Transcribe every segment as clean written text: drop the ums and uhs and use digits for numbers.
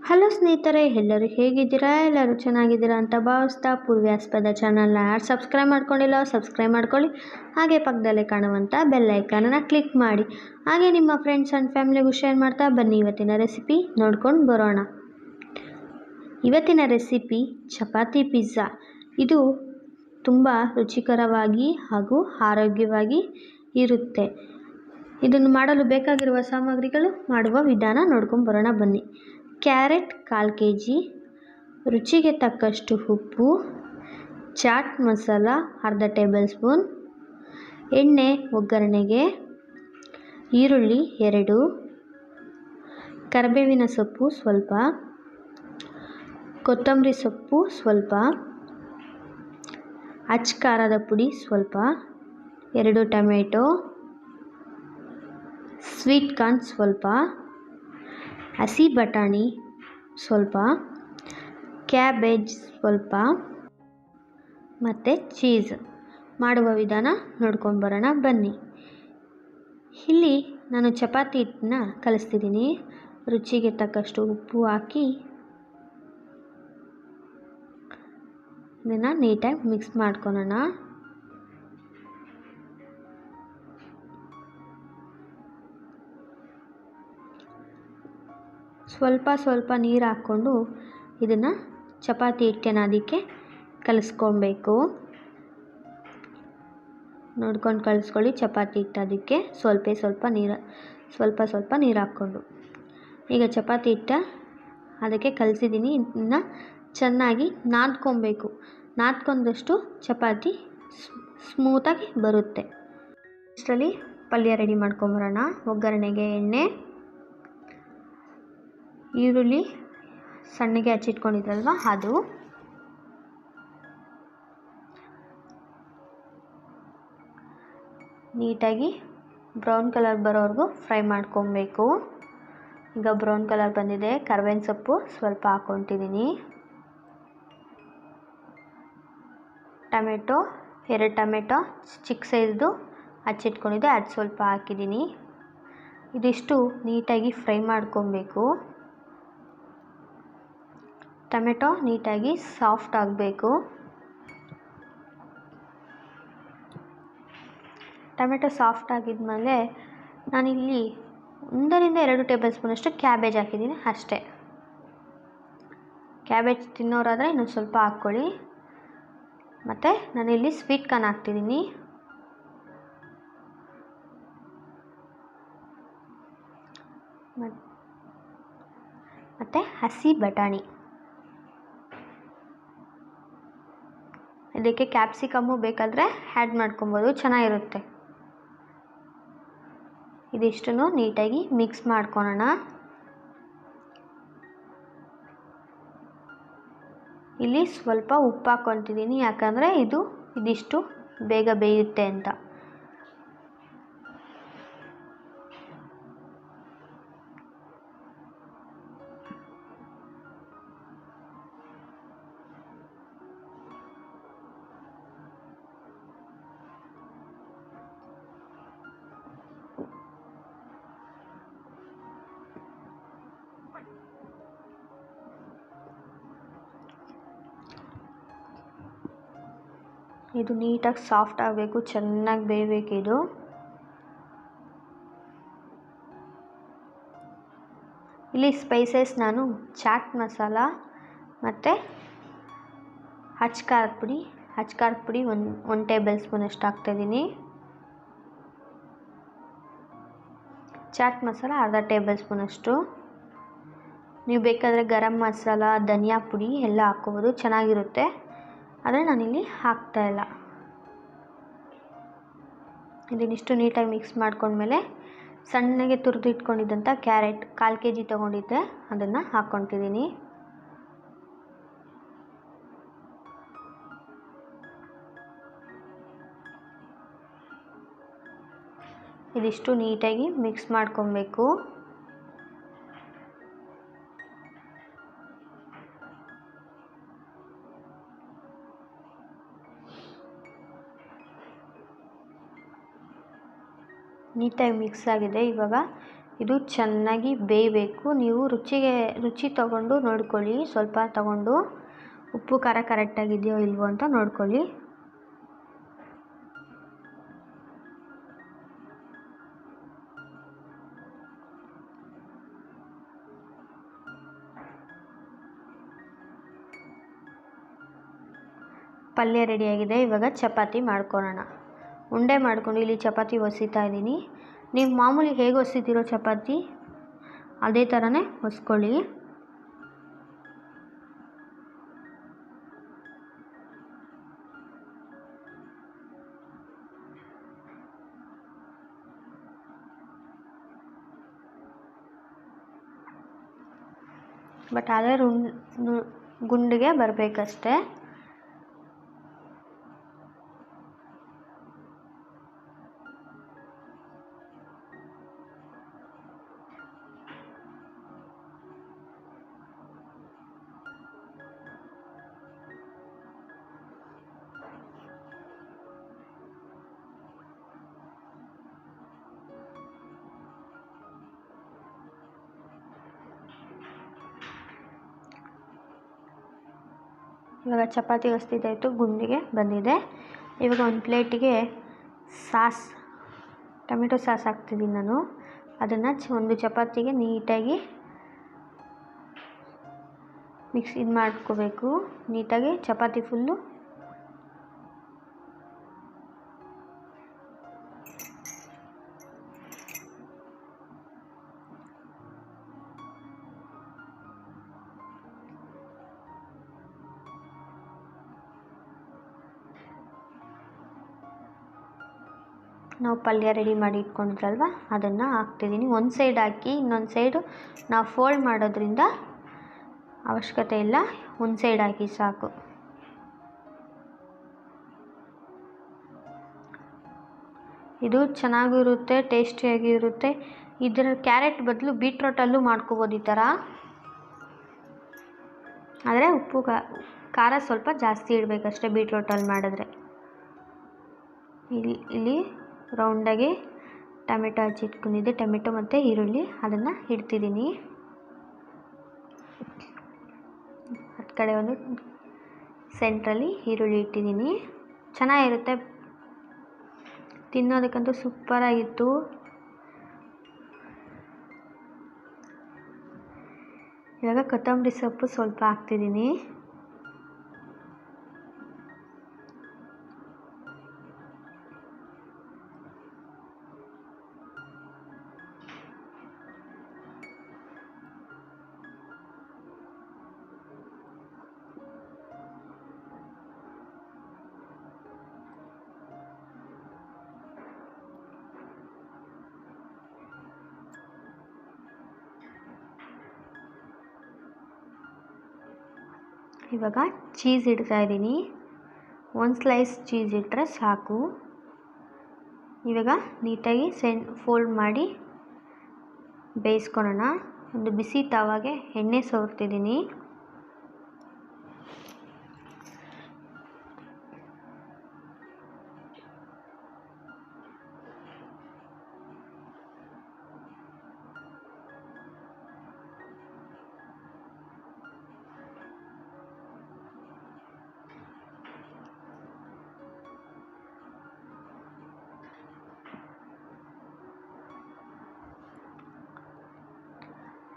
Hello ಸ್ನೇಹಿತರೆ, ಎಲ್ಲರೂ ಹೇಗಿದ್ದೀರಾ? ಎಲ್ಲರೂ ಚೆನ್ನಾಗಿದ್ದೀರಾ ಅಂತ ಭಾವಿಸ್ತಾ ಪೂರ್ವ್ಯಾಸ್ಪದ ಚಾನಲ್ನ ಯಾರು ಸಬ್ಸ್ಕ್ರೈಬ್ ಮಾಡ್ಕೊಂಡಿಲ್ಲ ಸಬ್ಸ್ಕ್ರೈಬ್ ಮಾಡ್ಕೊಳ್ಳಿ. ಹಾಗೆ ಪಕ್ಕದಲ್ಲೇ ಕಾಣುವಂಥ ಬೆಲ್ ಐಕಾನನ್ನು ಕ್ಲಿಕ್ ಮಾಡಿ. ಹಾಗೆ ನಿಮ್ಮ ಫ್ರೆಂಡ್ಸ್ ಆ್ಯಂಡ್ ಫ್ಯಾಮಿಲಿಗೂ ಶೇರ್ ಮಾಡ್ತಾ ಬನ್ನಿ. ಇವತ್ತಿನ ರೆಸಿಪಿ ನೋಡ್ಕೊಂಡು ಬರೋಣ. ಇವತ್ತಿನ ರೆಸಿಪಿ ಚಪಾತಿ ಪಿಜ್ಜಾ. ಇದು ತುಂಬ ರುಚಿಕರವಾಗಿ ಹಾಗೂ ಆರೋಗ್ಯವಾಗಿ ಇರುತ್ತೆ. ಇದನ್ನು ಮಾಡಲು ಬೇಕಾಗಿರುವ ಸಾಮಗ್ರಿಗಳು, ಮಾಡುವ ವಿಧಾನ ನೋಡ್ಕೊಂಡು ಬರೋಣ ಬನ್ನಿ. ಕ್ಯಾರೆಟ್ 1/4 kg, ರುಚಿಗೆ ತಕ್ಕಷ್ಟು ಉಪ್ಪು, ಚಾಟ್ ಮಸಾಲ ಅರ್ಧ ಟೇಬಲ್ ಸ್ಪೂನ್, ಎಣ್ಣೆ ಒಗ್ಗರಣೆಗೆ, ಈರುಳ್ಳಿ 2, ಕರಿಬೇವಿನ ಸೊಪ್ಪು ಸ್ವಲ್ಪ, ಕೊತ್ತಂಬರಿ ಸೊಪ್ಪು ಸ್ವಲ್ಪ, ಅಚ್ಚ ಖಾರದ ಪುಡಿ ಸ್ವಲ್ಪ, 2 ಟೊಮೆಟೊ, ಸ್ವೀಟ್ ಕಾರ್ನ್ ಸ್ವಲ್ಪ, ಹಸಿ ಬಟಾಣಿ ಸ್ವಲ್ಪ, ಕ್ಯಾಬೇಜ್ ಸ್ವಲ್ಪ ಮತ್ತು ಚೀಸ್. ಮಾಡುವ ವಿಧಾನ ನೋಡ್ಕೊಂಡು ಬರೋಣ ಬನ್ನಿ. ಇಲ್ಲಿ ನಾನು ಚಪಾತಿ ಹಿಟ್ಟನ್ನ ಕಲಿಸ್ತಿದ್ದೀನಿ. ರುಚಿಗೆ ತಕ್ಕಷ್ಟು ಉಪ್ಪು ಹಾಕಿ ಇದನ್ನು ನೀಟಾಗಿ ಮಿಕ್ಸ್ ಮಾಡ್ಕೊಳ್ಳೋಣ. ಸ್ವಲ್ಪ ನೀರು ಹಾಕ್ಕೊಂಡು ಇದನ್ನು ಚಪಾತಿ ಹಿಟ್ಟಿನ ಅದಕ್ಕೆ ಕಲಿಸ್ಕೊಬೇಕು. ನೋಡ್ಕೊಂಡು ಕಲಿಸ್ಕೊಳ್ಳಿ. ಚಪಾತಿ ಹಿಟ್ಟು ಅದಕ್ಕೆ ಸ್ವಲ್ಪ ನೀರು ಹಾಕ್ಕೊಂಡು ಈಗ ಚಪಾತಿ ಹಿಟ್ಟ ಅದಕ್ಕೆ ಕಲಿಸಿದ್ದೀನಿ. ಇದನ್ನು ಚೆನ್ನಾಗಿ ನಾದ್ಕೊಬೇಕು. ನಾದ್ಕೊಂಡಷ್ಟು ಚಪಾತಿ ಸ್ಮೂತಾಗಿ ಬರುತ್ತೆ. ಇಷ್ಟರಲ್ಲಿ ಪಲ್ಯ ರೆಡಿ ಮಾಡ್ಕೊಂಬರೋಣ. ಒಗ್ಗರಣೆಗೆ ಎಣ್ಣೆ, ಈರುಳ್ಳಿ ಸಣ್ಣಗೆ ಹಚ್ಚಿಟ್ಕೊಂಡಿದ್ರಲ್ವ ಅದು, ನೀಟಾಗಿ ಬ್ರೌನ್ ಕಲರ್ ಬರೋವರೆಗೂ ಫ್ರೈ ಮಾಡ್ಕೊಬೇಕು. ಈಗ ಬ್ರೌನ್ ಕಲರ್ ಬಂದಿದೆ. ಕರಿಬೇವಿನ ಸೊಪ್ಪು ಸ್ವಲ್ಪ ಹಾಕ್ಕೊತಿದ್ದೀನಿ. ಟೊಮೆಟೊ 2 ಟೊಮೆಟೊ ಚಿಕ್ಕ ಸೈಜ್ದು ಹಚ್ಚಿಟ್ಕೊಂಡಿದ್ದೆ, ಅದು ಸ್ವಲ್ಪ ಹಾಕಿದ್ದೀನಿ. ಇದಿಷ್ಟು ನೀಟಾಗಿ ಫ್ರೈ ಮಾಡ್ಕೊಬೇಕು. ಟೊಮೆಟೊ ನೀಟಾಗಿ ಸಾಫ್ಟ್ ಆಗಬೇಕು. ಟೊಮೆಟೊ ಸಾಫ್ಟ್ ಆಗಿದ್ಮೇಲೆ ನಾನಿಲ್ಲಿ 1 ರಿಂದ 2 ಟೇಬಲ್ ಸ್ಪೂನಷ್ಟು ಕ್ಯಾಬೇಜ್ ಹಾಕಿದ್ದೀನಿ ಅಷ್ಟೇ. ಕ್ಯಾಬೇಜ್ ತಿನ್ನೋರಾದರೆ ಇನ್ನೊಂದು ಸ್ವಲ್ಪ ಹಾಕ್ಕೊಳ್ಳಿ. ಮತ್ತು ನಾನಿಲ್ಲಿ ಸ್ವೀಟ್ ಕಾರ್ನ್ ಹಾಕ್ತಿದ್ದೀನಿ. ಮತ್ತು ಹಸಿ ಬಟಾಣಿ. ಇದಕ್ಕೆ ಕ್ಯಾಪ್ಸಿಕಮ್ಮು ಬೇಕಾದರೆ ಆ್ಯಡ್ ಮಾಡ್ಕೊಬೋದು, ಚೆನ್ನಾಗಿರುತ್ತೆ. ಇದಿಷ್ಟನ್ನು ನೀಟಾಗಿ ಮಿಕ್ಸ್ ಮಾಡ್ಕೊಳ್ಳೋಣ. ಇಲ್ಲಿ ಸ್ವಲ್ಪ ಉಪ್ಪು ಹಾಕ್ಕೊತಿದ್ದೀನಿ, ಯಾಕಂದರೆ ಇದಿಷ್ಟು ಬೇಗ ಬೇಯುತ್ತೆ ಅಂತ. ಇದು ನೀಟಾಗಿ ಸಾಫ್ಟ್ ಆಗಬೇಕು, ಚೆನ್ನಾಗಿ ಬೇಯಬೇಕು. ಇದು ಇಲ್ಲಿ ಸ್ಪೈಸಸ್ ನಾನು ಚಾಟ್ ಮಸಾಲ ಮತ್ತು ಅಚ್ಚ ಖಾರದ ಪುಡಿ 1 ಟೇಬಲ್ ಸ್ಪೂನಷ್ಟು ಹಾಕ್ತಾಯಿದ್ದೀನಿ. ಚಾಟ್ ಮಸಾಲ ಅರ್ಧ ಟೇಬಲ್ ಸ್ಪೂನಷ್ಟು. ನೀವು ಬೇಕಾದರೆ ಗರಂ ಮಸಾಲ, ಧನಿಯಾ ಪುಡಿ ಎಲ್ಲ ಹಾಕ್ಕೋಬೋದು, ಚೆನ್ನಾಗಿರುತ್ತೆ. ಆದರೆ ನಾನಿಲ್ಲಿ ಹಾಕ್ತಾಯಿಲ್ಲ. ಇದನ್ನಿಷ್ಟು ನೀಟಾಗಿ ಮಿಕ್ಸ್ ಮಾಡ್ಕೊಂಡ್ಮೇಲೆ ಸಣ್ಣಗೆ ತುರಿದು ಇಟ್ಕೊಂಡಿದ್ದಂಥ ಕ್ಯಾರೆಟ್ 1/4 kg ತೊಗೊಂಡಿದ್ದೆ, ಅದನ್ನು ಹಾಕ್ಕೊತಿದ್ದೀನಿ. ಇದಿಷ್ಟು ನೀಟಾಗಿ ಮಿಕ್ಸ್ ಮಾಡ್ಕೊಬೇಕು. ನೀಟಾಗಿ ಮಿಕ್ಸ್ ಆಗಿದೆ. ಇವಾಗ ಇದು ಚೆನ್ನಾಗಿ ಬೇಯಬೇಕು. ನೀವು ರುಚಿ ತಗೊಂಡು ನೋಡ್ಕೊಳ್ಳಿ, ಸ್ವಲ್ಪ ತಗೊಂಡು ಉಪ್ಪು ಖಾರ ಕರೆಕ್ಟಾಗಿದೆಯೋ ಇಲ್ವೋ ಅಂತ ನೋಡ್ಕೊಳ್ಳಿ. ಪಲ್ಯ ರೆಡಿಯಾಗಿದೆ. ಇವಾಗ ಚಪಾತಿ ಮಾಡ್ಕೊಳ್ಳೋಣ. ಉಂಡೆ ಮಾಡ್ಕೊಂಡು ಇಲ್ಲಿ ಚಪಾತಿ ಒಸಿತಾ ಇದ್ದೀನಿ. ನೀವು ಮಾಮೂಲಿ ಹೇಗೆ ಒಸಿತೀರೋ ಚಪಾತಿ ಅದೇ ಥರನೇ ಒಸ್ಕೊಳ್ಳಿ. ಬಟ್ ಅದೇ ಗುಂಡಿಗೆ ಬರಬೇಕಷ್ಟೆ. ಇವಾಗ ಚಪಾತಿ ಹೊಸ್ತಿದ್ದಾಯಿತು, ಗುಂಡಿಗೆ ಬಂದಿದೆ. ಇವಾಗ ಒಂದು ಪ್ಲೇಟಿಗೆ ಟೊಮೆಟೊ ಸಾಸ್ ಹಾಕ್ತಿದ್ದೀನಿ ನಾನು. ಅದನ್ನು ಒಂದು ಚಪಾತಿಗೆ ನೀಟಾಗಿ ಇದು ಮಾಡ್ಕೋಬೇಕು. ನೀಟಾಗಿ ಚಪಾತಿ ಫುಲ್ಲು ನಾವು ಪಲ್ಯ ರೆಡಿ ಮಾಡಿ ಇಟ್ಕೊಂಡಿದ್ರಲ್ವ ಅದನ್ನು ಹಾಕ್ತಿದ್ದೀನಿ. ಒಂದು ಸೈಡ್ ಹಾಕಿ ಇನ್ನೊಂದು ಸೈಡು ನಾವು ಫೋಲ್ಡ್ ಮಾಡೋದ್ರಿಂದ ಅವಶ್ಯಕತೆ ಇಲ್ಲ, ಒಂದು ಸೈಡ್ ಹಾಕಿ ಸಾಕು. ಇದು ಚೆನ್ನಾಗೂ ಇರುತ್ತೆ, ಟೇಸ್ಟಿಯಾಗಿ ಇರುತ್ತೆ. ಇದರ ಕ್ಯಾರೆಟ್ ಬದಲು ಬೀಟ್ರೋಟಲ್ಲೂ ಮಾಡ್ಕೋಬೋದು ಈ ಥರ. ಆದರೆ ಉಪ್ಪು ಖಾರ ಸ್ವಲ್ಪ ಜಾಸ್ತಿ ಇಡಬೇಕಷ್ಟೇ ಬೀಟ್ರೋಟಲ್ಲಿ ಮಾಡಿದ್ರೆ. ಇಲ್ಲಿ ರೌಂಡಾಗಿ ಟೊಮೆಟೊ ಹಚ್ಚಿಟ್ಕೊಂಡಿದ್ದೆ, ಟೊಮೆಟೊ ಮತ್ತು ಈರುಳ್ಳಿ ಅದನ್ನು ಇಡ್ತಿದ್ದೀನಿ. ಹತ್ತು ಕಡೆ ಒಂದು ಸೆಂಟ್ರಲ್ಲಿ ಈರುಳ್ಳಿ ಇಟ್ಟಿದ್ದೀನಿ. ಚೆನ್ನಾಗಿರುತ್ತೆ, ತಿನ್ನೋದಕ್ಕಂತೂ ಸೂಪರಾಗಿತ್ತು. ಇವಾಗ ಕೊತ್ತಂಬರಿ ಸೊಪ್ಪು ಸ್ವಲ್ಪ ಹಾಕ್ತಿದ್ದೀನಿ. ಇವಾಗ ಚೀಸ್ ಇಡ್ತಾ ಇದ್ದೀನಿ. ಒಂದು ಸ್ಲೈಸ್ ಚೀಸ್ ಇಟ್ಟರೆ ಸಾಕು. ಇವಾಗ ನೀಟಾಗಿ ಫೋಲ್ಡ್ ಮಾಡಿ ಬೇಯಿಸ್ಕೊಳ್ಳೋಣ. ಒಂದು ಬಿಸಿ ತವಾಗೆ ಎಣ್ಣೆ ಸವರ್ತಿದ್ದೀನಿ.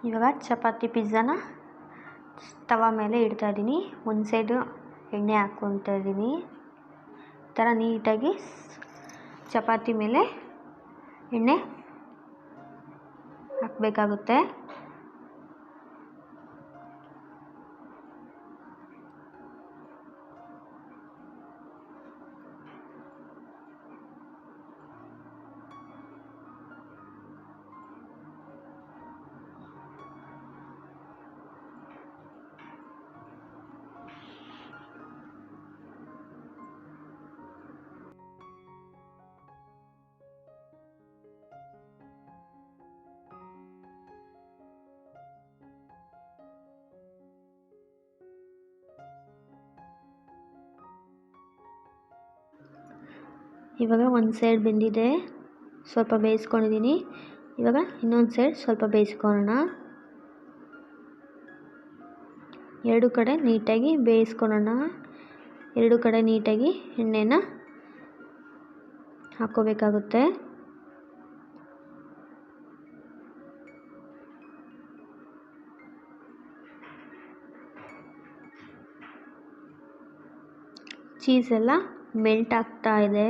ಇವಾಗ ಚಪಾತಿ ಪಿಜ್ಜಾನ ತವಾ ಮೇಲೆ ಇಡ್ತಾ ಇದ್ದೀನಿ. ಒಂದು ಸೈಡು ಎಣ್ಣೆ ಹಾಕ್ಕೊತಾ ಇದ್ದೀನಿ. ಈ ಥರ ನೀಟಾಗಿ ಚಪಾತಿ ಮೇಲೆ ಎಣ್ಣೆ ಹಾಕಬೇಕಾಗುತ್ತೆ. ಇವಾಗ ಒಂದು ಸೈಡ್ ಬೆಂದಿದೆ, ಸ್ವಲ್ಪ ಬೇಯಿಸ್ಕೊಂಡಿದ್ದೀನಿ. ಇವಾಗ ಇನ್ನೊಂದು ಸೈಡ್ ಸ್ವಲ್ಪ ಬೇಯಿಸ್ಕೊಳ್ಳೋಣ. ಎರಡು ಕಡೆ ನೀಟಾಗಿ ಬೇಯಿಸ್ಕೊಳ್ಳೋಣ. ಎರಡು ಕಡೆ ನೀಟಾಗಿ ಎಣ್ಣೆನ ಹಾಕ್ಕೋಬೇಕಾಗುತ್ತೆ. ಚೀಸ್ ಎಲ್ಲ ಮೆಲ್ಟ್ ಆಗ್ತಾ ಇದೆ.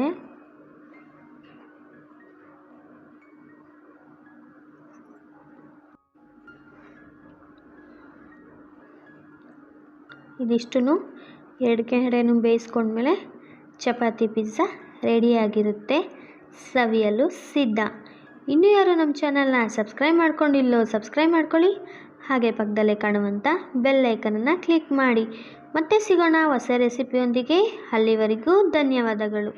ಇದಿಷ್ಟನ್ನು ಎರಡು ಕಡೆನೂ ಬೇಯಿಸ್ಕೊಂಡ್ಮೇಲೆ ಚಪಾತಿ ಪಿಜ್ಜಾ ರೆಡಿಯಾಗಿರುತ್ತೆ, ಸವಿಯಲು ಸಿದ್ಧ. ಇನ್ನೂ ಯಾರು ನಮ್ಮ ಚಾನಲ್ನ ಸಬ್ಸ್ಕ್ರೈಬ್ ಮಾಡ್ಕೊಂಡಿಲ್ಲೋ ಸಬ್ಸ್ಕ್ರೈಬ್ ಮಾಡ್ಕೊಳ್ಳಿ. ಹಾಗೆ ಪಕ್ಕದಲ್ಲೇ ಕಾಣುವಂಥ ಬೆಲ್ ಐಕನನ್ನು ಕ್ಲಿಕ್ ಮಾಡಿ. ಮತ್ತೆ ಸಿಗೋಣ ಹೊಸ ರೆಸಿಪಿಯೊಂದಿಗೆ. ಅಲ್ಲಿವರೆಗೂ ಧನ್ಯವಾದಗಳು.